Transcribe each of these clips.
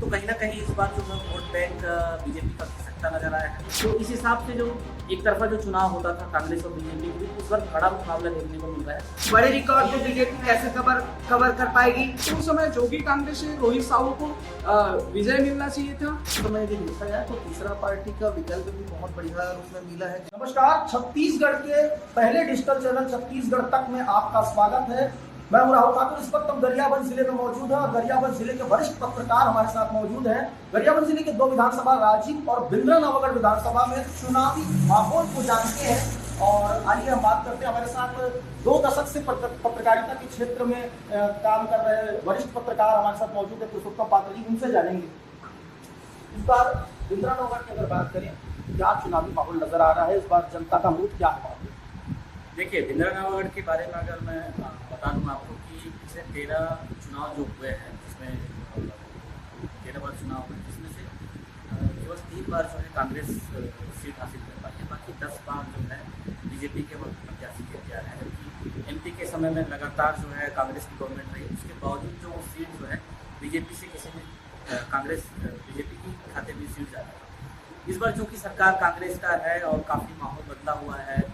तो कहीं ना कहीं इस बार जो है वोट बैंक बीजेपी का खिसकता नजर आया है। तो इस हिसाब से जो एक तरफा जो चुनाव होता था कांग्रेस और बीजेपी के बीच, इस बार बड़ा मुकाबला देखने को मिल रहा है। बड़े रिकॉर्ड को बीजेपी कैसे कवर कर पाएगी? उस समय जोगी कांग्रेस से रोहित साहू को विजय मिलना चाहिए था। इस समय यदि देखा जाए तो तीसरा पार्टी का विकल्प भी बहुत बढ़िया रूप में मिला है। नमस्कार, छत्तीसगढ़ के पहले डिजिटल चैनल छत्तीसगढ़ तक में आपका स्वागत है। मैं हूं राहुल ठाकुर। इस वक्त हम गरियाबंद जिले में मौजूद है और गरियाबंद जिले के वरिष्ठ पत्रकार हमारे साथ मौजूद हैं। गरियाबंद जिले के दो विधानसभा राजीव और बिंद्रानवागढ़ विधानसभा में चुनावी माहौल को जानते हैं और आइए हम बात करते हैं। हमारे साथ 2 दशक से पत्रकारिता के क्षेत्र में काम कर रहे वरिष्ठ पत्रकार हमारे साथ मौजूद है, पुरुषोत्तम पात्र जी। उनसे जानेंगे इस बार बिंद्रानवागढ़ की अगर बात करें, क्या चुनावी माहौल नजर आ रहा है? इस बार जनता का मूड क्या है? देखिए, बिंद्रानवागढ़ के बारे में अगर मैं बता दूं आपको कि पिछले 13 चुनाव जो हुए हैं, जिसमें 13 बार चुनाव हुए, जिसमें से केवल 3 बार जो है कांग्रेस सीट हासिल कर पाई है। बाकी 10 बार जो है बीजेपी के प्रत्याशी के तैयार है। जबकि एमपी के समय में लगातार जो है कांग्रेस की गवर्नमेंट रही, उसके बावजूद जो सीट जो है बीजेपी से किसी ने कांग्रेस बीजेपी की खाते में सीट जा रहा है। इस बार चूँकि सरकार कांग्रेस का है और काफ़ी माहौल बदला हुआ है,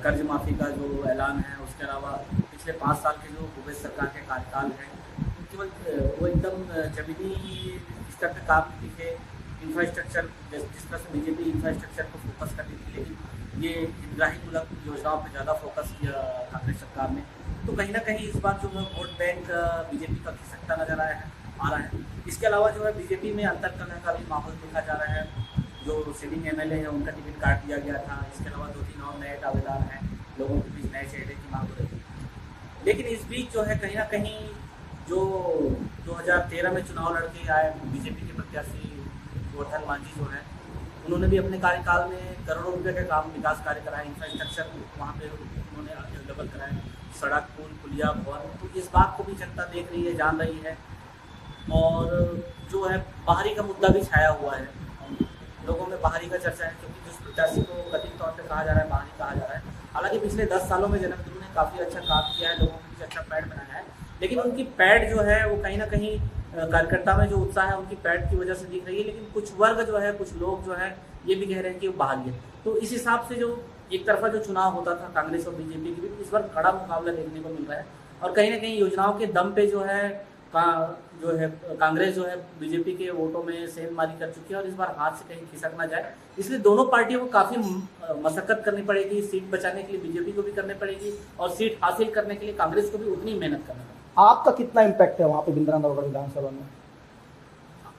कर्ज माफ़ी का जो ऐलान है, उसके अलावा पिछले 5 साल के जो भूपेश सरकार के कार्यकाल है, केवल वो एकदम जमीनी स्तर पर काम दिखे। इंफ्रास्ट्रक्चर जिस तरह से बीजेपी इंफ्रास्ट्रक्चर को फोकस करती थी, लेकिन ये हितग्राहीमूलक योजनाओं पर ज़्यादा फोकस किया कांग्रेस सरकार ने। तो कहीं ना कहीं इस बार जो है वोट बैंक बीजेपी का खिसकता नजर आ रहा है। इसके अलावा जो है बीजेपी में अंतर्कलह का भी माहौल देखा जा रहा है। जो सिटिंग एमएलए हैं उनका टिकट काट दिया गया था। इसके अलावा 2-3 और नए दावेदार हैं, लोगों के बीच नए चेहरे की मांग हो रही है। लेकिन इस बीच जो है कहीं ना कहीं जो 2013 में चुनाव लड़के आए बीजेपी के प्रत्याशी गोवर्धन मांझी जो है, उन्होंने भी अपने कार्यकाल में करोड़ों रुपये के काम विकास कार्य कराए। इंफ्रास्ट्रक्चर वहाँ पे उन्होंने डेवलप कराए, सड़क, पुल, पुलिया, भवन। तो इस बात को भी जनता देख रही है, जान रही है। और जो है बाहरी का मुद्दा भी छाया हुआ है, लोगों में बाहरी का चर्चा है, क्योंकि जिस प्रत्याशी को कथित तौर पे कहा जा रहा है बाहरी कहा जा रहा है। हालांकि पिछले 10 सालों में जनार्दन ने काफ़ी अच्छा काम किया है, लोगों के बीच अच्छा पैड बनाया है, लेकिन उनकी पैड जो है वो कहीं ना कहीं कार्यकर्ता में जो उत्साह है उनकी पैड की वजह से दिख रही है। लेकिन कुछ वर्ग जो है, कुछ लोग जो है ये भी कह रहे हैं कि वो बाहरी है। तो इस हिसाब से जो एक तरफा जो चुनाव होता था कांग्रेस और बीजेपी के बीच, इस बार बड़ा मुकाबला देखने को मिल रहा है। और कहीं ना कहीं योजनाओं के दम पे जो है कांग्रेस जो है बीजेपी के वोटों में सेंधमारी कर चुकी है और इस बार हाथ से कहीं खिसक ना जाए, इसलिए दोनों पार्टियों को काफ़ी मशक्कत करनी पड़ेगी। सीट बचाने के लिए बीजेपी को भी करनी पड़ेगी और सीट हासिल करने के लिए कांग्रेस को भी उतनी मेहनत करना पड़ेगी। आपका कितना इम्पैक्ट है वहाँ पे बिंद्रानवागढ़ विधानसभा में?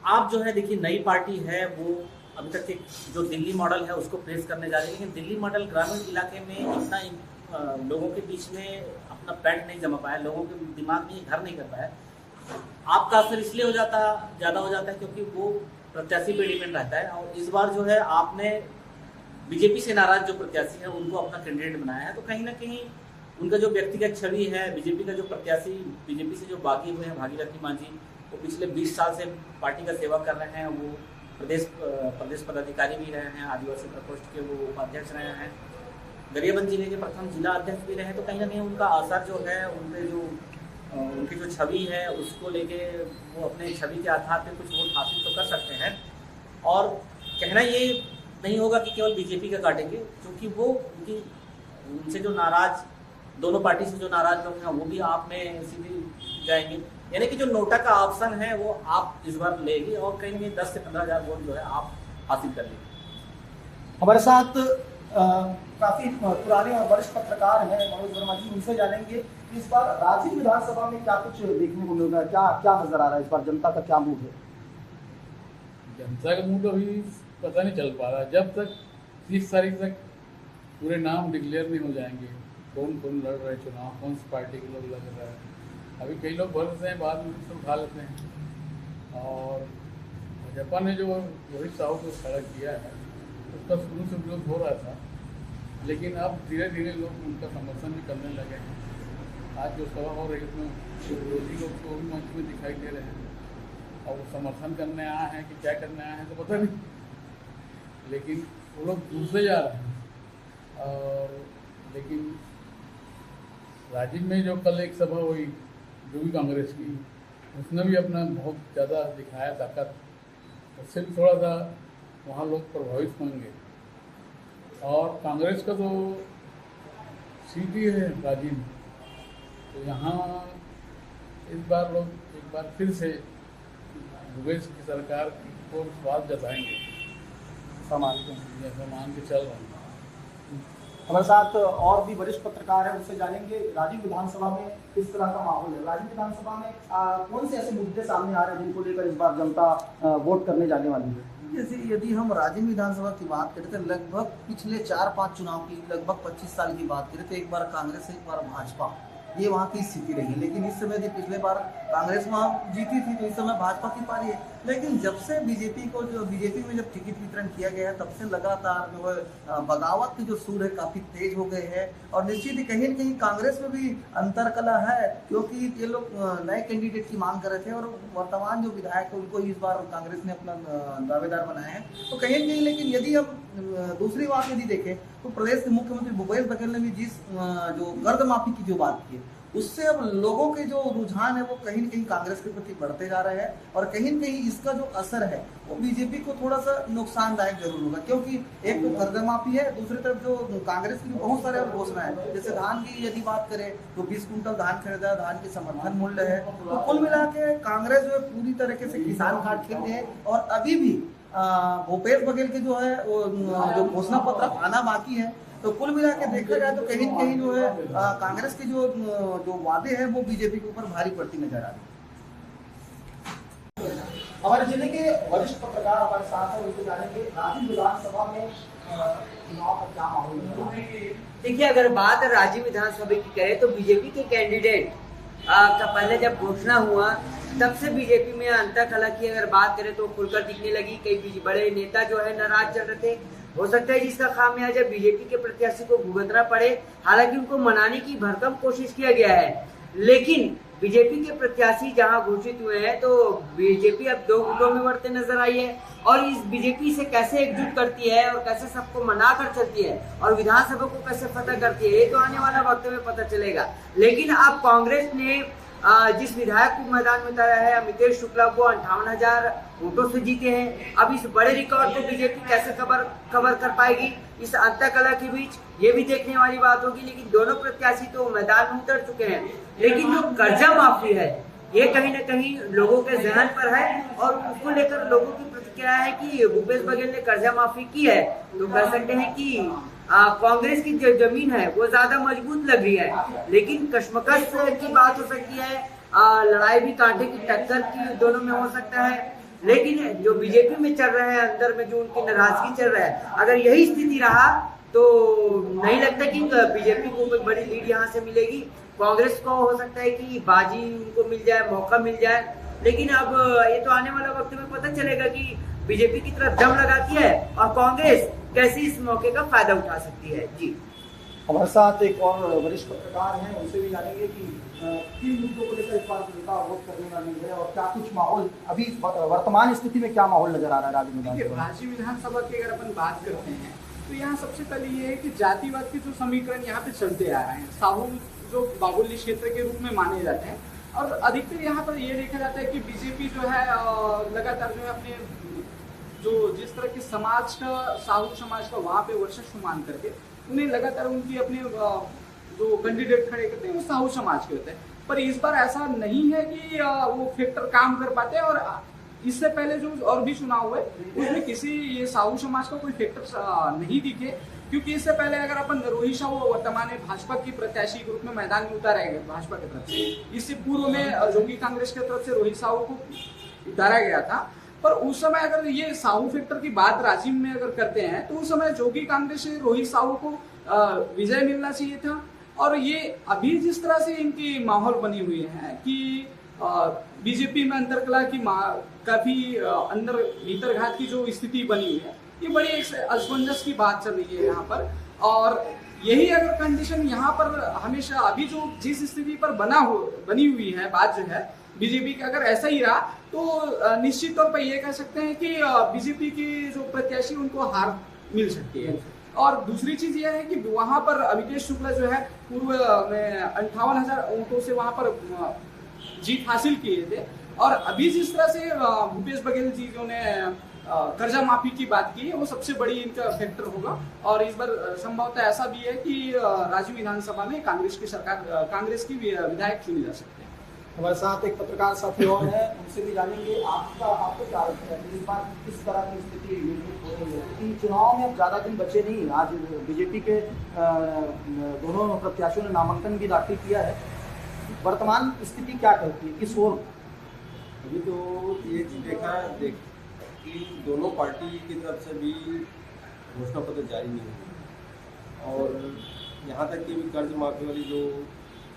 आप जो है देखिए, नई पार्टी है, वो अभी तक के जो दिल्ली मॉडल है उसको प्रेस करने जा रही है, लेकिन दिल्ली मॉडल ग्रामीण इलाके में इतना लोगों के बीच में अपना पैड नहीं जमा पाया, लोगों के दिमाग में घर नहीं कर पाया। आपका असर इसलिए ज़्यादा हो जाता है क्योंकि वो प्रत्याशी पे डिपेंड रहता है। और इस बार जो है आपने बीजेपी से नाराज जो प्रत्याशी है उनको अपना कैंडिडेट बनाया है, तो कहीं ना कहीं उनका जो व्यक्तिगत छवि है, बीजेपी का जो प्रत्याशी बीजेपी से जो बागी हुए हैं भागीरथी मांझी, वो पिछले 20 साल से पार्टी का सेवा कर रहे हैं। वो प्रदेश पदाधिकारी भी रहे हैं, आदिवासी प्रकोष्ठ के वो उपाध्यक्ष रहे हैं, गरियाबंद जिले के प्रथम जिला अध्यक्ष भी रहे हैं। तो कहीं ना कहीं उनका असर जो है, उनकी जो छवि है उसको लेके वो अपने छवि के आधार पे कुछ वोट हासिल तो कर सकते हैं। और कहना ये नहीं होगा कि केवल बीजेपी का काटेंगे, क्योंकि वो उनसे जो नाराज, दोनों पार्टी से जो नाराज लोग हैं वो भी आप में सीधे जाएंगे। यानी कि जो नोटा का ऑप्शन है वो आप इस बार लेंगे और कहीं ना कहीं 10 से 15 हज़ार वोट जो है आप हासिल कर लेंगे। हमारे साथ काफी पुराने और वरिष्ठ पत्रकार हैं मनोज वर्मा जी। उनसे जानेंगे कि इस बार राजीव विधानसभा में क्या कुछ देखने को मिल रहा है, क्या नजर आ रहा है? इस बार जनता का क्या मूड है? जनता का मूड अभी पता नहीं चल पा रहा। जब तक 30 तारीख तक पूरे नाम डिक्लेयर नहीं हो जाएंगे, कौन कौन लड़ रहे चुनाव, कौन सी पार्टी के लोग लड़ रहे हैं, अभी कई लोग भरते हैं, बाद में सब उठा लेते हैं। और भाजपा ने जो रोहित साहू को खड़ा किया है उसका शुरू से विरोध हो रहा था, लेकिन अब धीरे धीरे लोग उनका समर्थन भी करने लगे हैं। आज जो सभा हो रही है उसमें विरोधी लोग तो भी मंच में दिखाई दे रहे हैं और वो समर्थन करने आए हैं कि क्या करने आए हैं तो पता नहीं, लेकिन वो लोग दूसरे जा रहे हैं। और लेकिन राजीव में जो कल एक सभा हुई जो भी कांग्रेस की, उसने भी अपना बहुत ज़्यादा दिखाया ताकत, उससे भी थोड़ा सा वहाँ लोग प्रभावित होंगे। और कांग्रेस का तो सीट ही है राजीव, तो यहाँ इस बार लोग एक बार फिर से भूपेश की सरकार को विश्वास जताएंगे, मानते हैं। जैसा मान के चल रहे हैं। हमारे साथ और भी वरिष्ठ पत्रकार हैं, उनसे जानेंगे राजीव विधानसभा में किस तरह का माहौल है। राजीव विधानसभा में कौन से ऐसे मुद्दे सामने आ रहे हैं जिनको लेकर इस बार जनता वोट करने जाने वाली है? जैसे यदि हम राजीव विधानसभा की बात करें तो लगभग पिछले 4-5 चुनाव की, लगभग 25 साल की बात करें तो एक बार कांग्रेस एक बार भाजपा, ये वहाँ की स्थिति रही। लेकिन इस समय पिछले बार कांग्रेस वहाँ जीती थी, तो इस समय भाजपा की पारी है। लेकिन जब से बीजेपी में जब टिकट वितरण किया गया है, तब से लगातार जो है बगावत के जो सूर है काफी तेज हो गए हैं। और निश्चित ही कहीं न कहीं कांग्रेस में भी अंतर कला है, क्योंकि ये लोग नए कैंडिडेट की मांग कर रहे थे और वर्तमान जो विधायक है उनको इस बार कांग्रेस ने अपना दावेदार बनाया है। तो कहीं न कहीं, लेकिन यदि हम दूसरी बात यदि देखें तो प्रदेश के मुख्यमंत्री भूपेश बघेल ने भी जिस जो कर्ज माफी की जो बात की, उससे अब लोगों के जो रुझान है वो कहीं न कहीं कांग्रेस के प्रति बढ़ते जा रहे हैं। और कहीं न कहीं इसका जो असर है वो बीजेपी को थोड़ा सा नुकसानदायक जरूर होगा, क्योंकि एक तो कर्ज माफी है, दूसरी तरफ जो कांग्रेस की बहुत सारे और घोषणा है। जैसे धान की यदि बात करें तो 20 कुंटल धान खरीदा, धान की समर्थन मूल्य है। तो कुल मिला के कांग्रेस जो है पूरी तरीके से किसान कार्ड खेल रही है। और अभी भी भूपेश बघेल के जो है वो जो घोषणा पत्र आना बाकी है। तो कुल मिला के देखा जाए तो कहीं न कहीं जो है कांग्रेस के जो वादे हैं वो बीजेपी के ऊपर भारी पड़ती नजर आ रही है। हमारे जिले के वरिष्ठ पत्रकार हमारे साथ हैं, उनसे जानेंगे राजीव विधानसभा में चुनाव का क्या माहौल है। देखिए, अगर बात राजीव विधानसभा की करें तो बीजेपी के कैंडिडेट का पहले जब घोषणा हुआ तब से बीजेपी में अंतकलह की अगर बात करें तो खुलकर दिखने लगी। कई बड़े नेता जो है नाराज चल रहे थे। हो सकता है जिसका खामियाजा बीजेपी के प्रत्याशी को भुगतना पड़े। हालांकि उनको मनाने की भरसक कोशिश किया गया है, लेकिन बीजेपी के प्रत्याशी जहां घोषित हुए हैं तो बीजेपी अब 2 गुटों में बढ़ते नजर आई है। और इस बीजेपी से कैसे एकजुट करती है और कैसे सबको मना कर चलती है और विधानसभा को कैसे फतह करती है, ये तो आने वाला वक्त में पता चलेगा। लेकिन अब कांग्रेस ने जिस विधायक को मैदान में उतारा है, अमितेश शुक्ला को 58,000 वोटों से जीते हैं। अब इस बड़े रिकॉर्ड को बीजेपी कैसे कवर कर पाएगी इस अंतकलह के बीच, ये भी देखने वाली बात होगी। लेकिन दोनों प्रत्याशी तो मैदान में उतर चुके हैं। लेकिन जो कर्जा माफी है ये कहीं न कहीं लोगों के जहन पर है और उसको लेकर लोगों की प्रतिक्रिया है कि भूपेश बघेल ने कर्जा माफी की है तो कह सकते हैं कि कांग्रेस की जो जमीन है वो ज्यादा मजबूत लग रही है। लेकिन कश्मकश की बात हो सकती है, लड़ाई भी कांटे की टक्कर की दोनों में हो सकता है। लेकिन जो बीजेपी में चल रहा है, अंदर में जो उनकी नाराजगी चल रहा है, अगर यही स्थिति रहा तो नहीं लगता कि बीजेपी को कोई बड़ी लीड यहाँ से मिलेगी। कांग्रेस को हो सकता है कि बाजी उनको मिल जाए, मौका मिल जाए। लेकिन अब ये तो आने वाला वक्त में पता चलेगा कि बीजेपी की तरफ दम लगाती है और कांग्रेस कैसे इस मौके का फायदा उठा सकती है। जी, हमारे साथ एक और वरिष्ठ पत्रकार हैं, उनसे भी जानेंगे कि किन मुद्दों को लेकर इस बार जनता वोट करने वाली है और क्या कुछ माहौल अभी वर्तमान स्थिति में क्या माहौल नजर आ रहा है राजीव विधानसभा की अगर अपन बात करते हैं तो यहाँ सबसे पहले ये है कि जातिवाद के जो समीकरण यहाँ पे चलते आ रहे हैं, साहू जो बाहुल्य क्षेत्र के रूप में माने जाते हैं। और अधिकतर यहाँ पर ये देखा जाता है कि बीजेपी जो है लगातार जो है अपने जो जिस तरह के समाज का, साहू समाज का वहाँ पे वर्चस्व मान करके उन्हें लगातार उनकी अपने जो कैंडिडेट खड़े करते हैं वो साहू समाज के होते हैं। पर इस बार ऐसा नहीं है कि वो फैक्टर काम कर पाते हैं। और इससे पहले जो और भी चुनाव हुए उसमें किसी ये साहू समाज का कोई फैक्टर नहीं दिखे, क्योंकि इससे पहले अगर अपन रोहित शाह वर्तमान में भाजपा की प्रत्याशी के रूप में मैदान में उतारा गया भाजपा की तरफ से, इससे पूर्व में जोगी कांग्रेस की तरफ से रोहित शाह को उतारा गया था। पर उस समय अगर ये साहू फैक्टर की बात राजीव में अगर करते हैं तो उस समय जोगी कांग्रेस से रोहित साहू को विजय मिलना चाहिए था। और ये अभी जिस तरह से इनकी माहौल बनी हुई है कि बीजेपी में अंतरकलह की काफी अंदर भीतर घात की जो स्थिति बनी हुई है, ये बड़ी एक असमंजस की बात चल रही है यहाँ पर। और यही अगर कंडीशन यहाँ पर हमेशा अभी जो जिस स्थिति पर बनी हुई है बात जो है बीजेपी का, अगर ऐसा ही रहा तो निश्चित तौर पर यह कह सकते हैं कि बीजेपी की जो प्रत्याशी उनको हार मिल सकती है। और दूसरी चीज यह है कि वहां पर अमितेश शुक्ला जो है पूर्व में 58,000 वोटों से वहां पर जीत हासिल किए थे। और अभी जिस तरह से भूपेश बघेल जी जो ने कर्जा माफी की बात की है, वो सबसे बड़ी इनका फैक्टर होगा। और इस बार संभवतः ऐसा भी है कि राज्य विधानसभा में कांग्रेस की सरकार, कांग्रेस की विधायक चुनी जा सकते हैं। हमारे साथ एक पत्रकार साथी और है, उनसे भी जानेंगे आपको क्या लगता है इस बार किस तरह की स्थिति निर्मित हो रही है, क्योंकि चुनाव में अब ज्यादा दिन बचे नहीं। आज बीजेपी के दोनों प्रत्याशियों ने नामांकन भी दाखिल किया है। वर्तमान स्थिति क्या कहती है, किस ओर? अभी तो ये देख कि दोनों पार्टी की तरफ से भी घोषणा पत्र जारी नहीं हुआ, और यहाँ तक कि भी कर्ज माफी वाली जो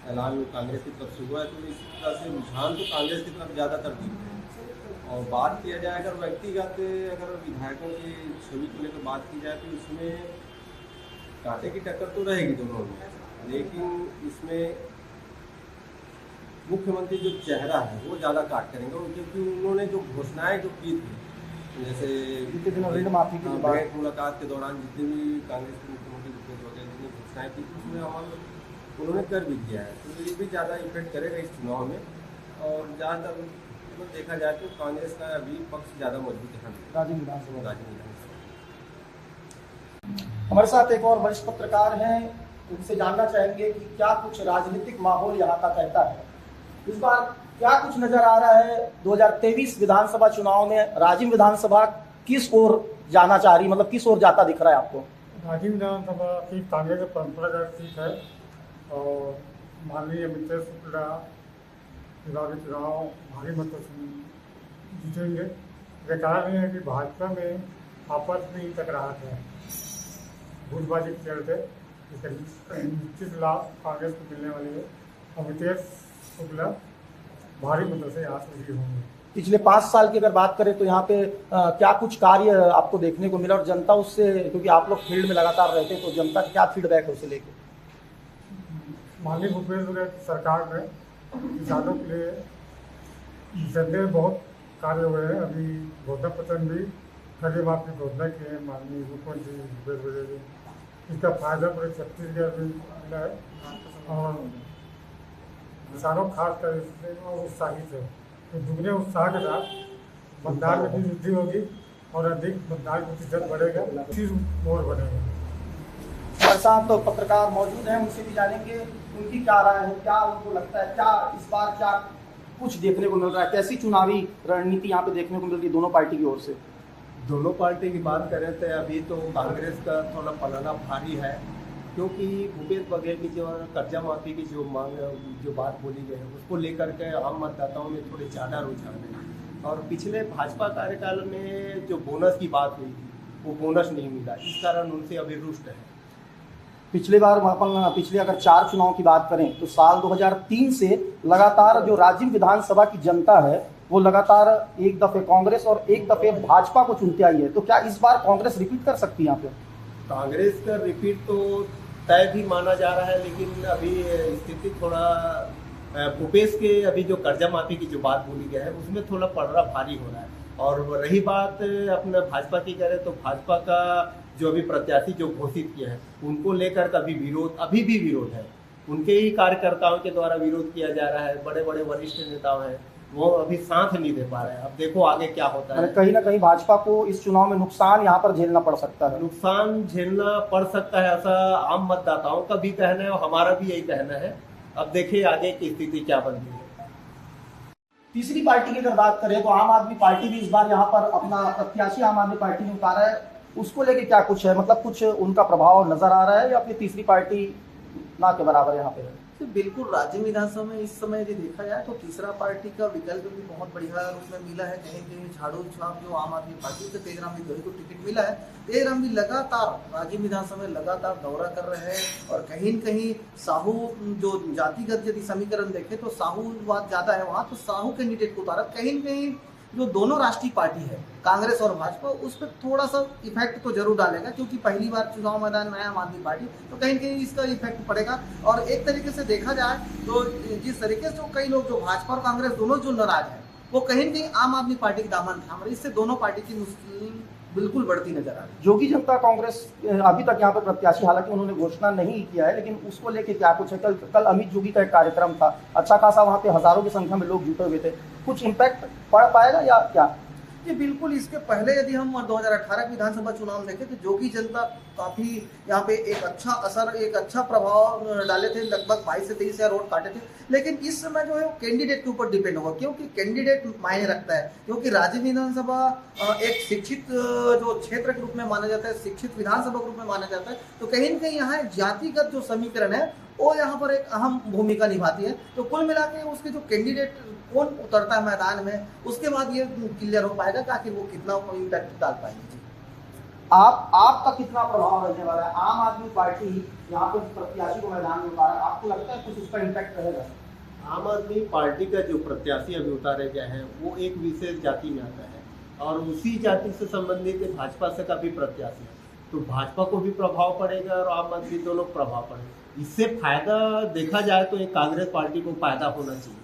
ऐलान कांग्रेस की तरफ से हुआ है, तो इस तरह से रुझान तो कांग्रेस की तरफ ज़्यादातर दिख रहे हैं। और बात किया जाए अगर व्यक्तिगत अगर विधायकों की छवि को लेकर बात की जाए, तो इसमें कांटे की टक्कर तो रहेगी दोनों में, लेकिन इसमें मुख्यमंत्री जो चेहरा है वो ज़्यादा काट करेंगे, क्योंकि उन्होंने जो घोषणाएं जो की थी, जैसे बीते दिनों ऋण माफी की बात, बैंक मुलाकात के दौरान जितनी भी कांग्रेस के मुख्यमंत्री भूपेश बघेल जी ने घोषणाएं की थी, उसमें अमल उन्होंने कर भी दिया है, तो ये भी ज़्यादा इफेक्ट करेगा इस चुनाव में। और ज़्यादातर मतलब देखा जाए तो कांग्रेस का अभी पक्ष ज़्यादा मजबूत है राज्य विधानसभा। राज्य विधानसभा। हमारे साथ एक और वरिष्ठ पत्रकार हैं, उनसे जानना चाहेंगे कि क्या कुछ राजनीतिक माहौल यहाँ का कहता है, इस बार क्या कुछ नजर आ रहा है। 2023 विधानसभा चुनाव में राजिम विधानसभा किस ओर जाना चाह रही, मतलब किस ओर जाता दिख रहा है आपको? राजिम विधानसभा की कांग्रेस की परंपरागत सीट है, और माननीय अमितेश शुक्ला विभागीय चुनाव भारी मतों से जीतेंगे। इसका कारण यह है कि भाजपा में आपस में टकराहट है, बूथबाजी के चलते, इसका निश्चित लाभ कांग्रेस को मिलने वाली है। अमितेश शुक्ला भारी मतों से यहाँ से विजयी होंगे। पिछले 5 साल की अगर बात करें तो यहाँ पे क्या कुछ कार्य आपको देखने को मिला, और जनता उससे, क्योंकि आप लोग फील्ड में लगातार रहते, तो जनता का क्या फीडबैक है उसे लेकर? माननीय भूपेश बघेल सरकार में किसानों के लिए जनता में बहुत कार्य हुए हैं। अभी घोषणा पत्र भी कर्ज माफी की घोषणा की है माननीय मुख्यमंत्री भूपेश बघेल जी, इसका फायदा पूरे छत्तीसगढ़ में मिला है, और किसानों खासकर इससे उत्साहित है। तो दुगने उत्साह के साथ मतदान में भी वृद्धि होगी और अधिक मतदान प्रतिशत बढ़ेगा, फिर मोड़ बनेगा। हमारे साथ तो पत्रकार मौजूद हैं, उनसे भी जानेंगे उनकी क्या राय है, क्या उनको लगता है, क्या इस बार क्या कुछ देखने को मिल रहा है, कैसी चुनावी रणनीति यहाँ पे देखने को मिल रही है दोनों पार्टी की ओर से? दोनों पार्टी की बात करें तो अभी तो कांग्रेस का थोड़ा पलड़ा भारी है, क्योंकि भूपेश बघेल की जो कर्जा माफी की जो मांग, जो बात बोली गई है, उसको लेकर के आम मतदाताओं में थोड़े ज़्यादा रुझान है। और पिछले भाजपा कार्यकाल में जो बोनस की बात हुई थी, वो बोनस नहीं मिला, इस कारण उनसे अभी रुष्ट है। पिछले बार पिछले अगर 4 चुनाव की बात करें तो साल 2003 से लगातार जो राज्य विधानसभा की जनता है वो लगातार एक दफे कांग्रेस और एक दफे भाजपा को चुनती आई है, तो क्या इस बार कांग्रेस रिपीट कर सकती है यहाँ पे? कांग्रेस का रिपीट तो तय भी माना जा रहा है, लेकिन अभी स्थिति थोड़ा भूपेश के अभी जो कर्जा माफी की जो बात बोली गई है उसमें थोड़ा पलड़ा भारी हो रहा है। और रही बात अपना भाजपा की करें तो भाजपा का जो अभी प्रत्याशी जो घोषित किया है उनको लेकर का भी विरोध, अभी भी विरोध है, उनके ही कार्यकर्ताओं के द्वारा विरोध किया जा रहा है। बड़े बड़े वरिष्ठ नेताओं हैं, वो अभी साथ नहीं दे पा रहे हैं। अब देखो आगे क्या होता है। कहीं ना कहीं भाजपा को इस चुनाव में नुकसान यहाँ पर झेलना पड़ सकता है। नुकसान झेलना पड़ सकता है, ऐसा आम मतदाताओं का भी कहना है और हमारा भी यही कहना है। अब देखिए आगे की स्थिति क्या बनती है। तीसरी पार्टी की अगर बात करें तो आम आदमी पार्टी भी इस बार यहाँ पर अपना प्रत्याशी आम आदमी पार्टी ने उतारा है, उसको लेके क्या कुछ है, मतलब कुछ उनका प्रभाव नजर आ रहा है या फिर तीसरी पार्टी ना के बराबर यहाँ पे है? तो बिल्कुल राज्य विधानसभा में इस समय यदि देखा जाए तो तीसरा पार्टी का विकल्प भी बहुत बढ़िया रूप में मिला है। कहीं कहीं झाड़ू छाप जो आम आदमी पार्टी से तेजराम बिधोई को टिकट मिला है। तेजराम भी लगातार राज्य विधानसभा में लगातार दौरा कर रहे हैं और कहीं न कहीं साहू जो जातिगत यदि समीकरण देखे तो साहूवाद ज्यादा है वहाँ, तो साहू कैंडिडेट को उतारा। कहीं न कहीं जो दोनों राष्ट्रीय पार्टी है कांग्रेस और भाजपा, उस पर थोड़ा सा इफेक्ट तो जरूर डालेगा, क्योंकि पहली बार चुनाव मैदान में है आम आदमी पार्टी, तो कहीं कहीं इसका इफेक्ट पड़ेगा। और एक तरीके से देखा जाए तो जिस तरीके से कई लोग जो भाजपा और कांग्रेस दोनों जो नाराज है वो कहीं कहीं आम आदमी पार्टी के दामन थाम रहे, इससे दोनों पार्टी की बिल्कुल बढ़ती नजर आ रही है। योगी जनता कांग्रेस अभी तक यहाँ पर प्रत्याशी, हालांकि उन्होंने घोषणा नहीं किया है, लेकिन उसको लेके क्या कुछ है? कल अमित जोगी का एक कार्यक्रम था, अच्छा खासा वहाँ पे हजारों की संख्या में लोग जुटे हुए थे, कुछ इम्पैक्ट पड़ पाएगा या क्या? ये बिल्कुल इसके पहले यदि हम 2018 विधानसभा चुनाव देखें तो जोगी जनता काफी यहाँ पे एक अच्छा असर, एक अच्छा प्रभाव डाले थे, लगभग 22 से 23 हजार वोट काटे थे। लेकिन इस समय जो है वो कैंडिडेट के ऊपर डिपेंड होगा, क्योंकि कैंडिडेट मायने रखता है, क्योंकि राज्य विधानसभा एक शिक्षित जो क्षेत्र के रूप में माना जाता है, शिक्षित विधानसभा के रूप में माना जाता है, तो कहीं न कहीं यहाँ जातिगत जो समीकरण है वो यहाँ पर एक अहम भूमिका निभाती है। तो कुल मिला के उसके जो कैंडिडेट कौन उतरता है मैदान में, उसके बाद ये क्लियर हो पाएगा कि आखिर वो कितना इम्पैक्ट डाल पाएंगे। आपका कितना प्रभाव रहने वाला है? आम आदमी पार्टी यहाँ पर प्रत्याशी को मैदान में उतारा, आपको लगता है कुछ उसका इम्पैक्ट रहेगा? आम आदमी पार्टी का जो प्रत्याशी अभी उतारे गए हैं वो एक विशेष जाति में आता है और उसी जाति से संबंधित भाजपा से का भी प्रत्याशी है, तो भाजपा को भी प्रभाव पड़ेगा और आम आदमी दोनों प्रभाव पड़ेगा। इससे फायदा देखा जाए तो एक कांग्रेस पार्टी को फायदा होना चाहिए,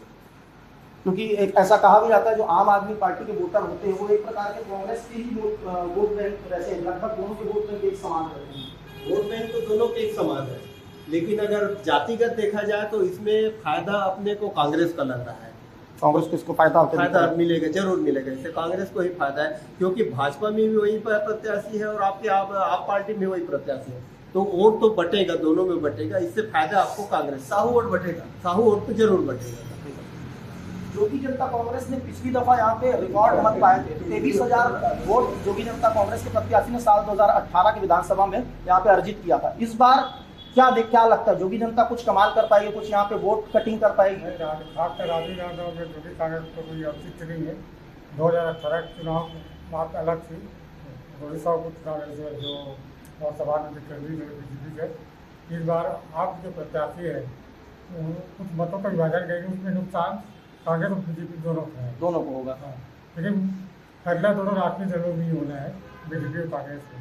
क्योंकि एक ऐसा कहा भी जाता है जो आम आदमी पार्टी के वोटर होते हैं वो एक प्रकार के कांग्रेस के ही वोट बैंक रहते हैं, लगभग दोनों के वोट बैंक एक समान रहते हैं। वोट बैंक तो दोनों के एक समान है, लेकिन अगर जातिगत देखा जाए तो इसमें फायदा अपने को कांग्रेस का लग रहा है। कांग्रेस को इसको फायदा मिलेगा, जरूर मिलेगा, इससे कांग्रेस को ही फायदा है, क्योंकि भाजपा में भी वही प्रत्याशी है और आपके आप पार्टी में वही प्रत्याशी है, तो वोट तो बटेगा, दोनों में बटेगा, इससे फायदा आपको कांग्रेस, साहू वोट बटेगा, साहू वोट तो जरूर बटेगा। जोगी जनता कांग्रेस ने पिछली दफा यहाँ पे रिकॉर्ड मत पाए थे, 23,000 वोट जोगी जनता कांग्रेस के प्रत्याशी ने साल 2018 के विधानसभा में यहाँ पे अर्जित किया था। इस बार क्या लगता है, जोगी जनता कुछ कमाल कर पाएगी, कुछ यहाँ पे वोट कटिंग कर पाएगी? राजीव यादव में जोगी कांग्रेस को कोई औचित्य नहीं है। 2018 के चुनाव बात अलग थी, 200 को चुनाव जो और सभा में कर्मी बीजेपी के। इस बार आप जो प्रत्याशी है कुछ मतों का विभाजन करेंगे, उसमें नुकसान कांग्रेस और बीजेपी दोनों को होगा। हाँ, लेकिन अगला दोनों राष्ट्रीय दलों में ही होना है, बीजेपी और कांग्रेस में।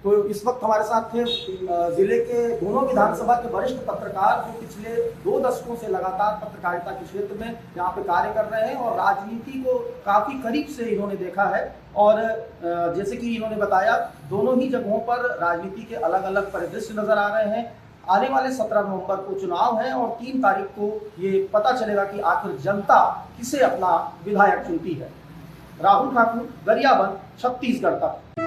तो इस वक्त हमारे साथ थे जिले के दोनों विधानसभा के वरिष्ठ पत्रकार जो पिछले 2 दशकों से लगातार पत्रकारिता के क्षेत्र में यहाँ पे कार्य कर रहे हैं और राजनीति को काफी करीब से इन्होंने देखा है। और जैसे कि इन्होंने बताया, दोनों ही जगहों पर राजनीति के अलग अलग परिदृश्य नजर आ रहे हैं। आने वाले 17 नवंबर को चुनाव है और 3 तारीख को ये पता चलेगा कि आखिर जनता किसे अपना विधायक चुनती है। राहुल ठाकुर, गरियाबंद, छत्तीसगढ़ तक।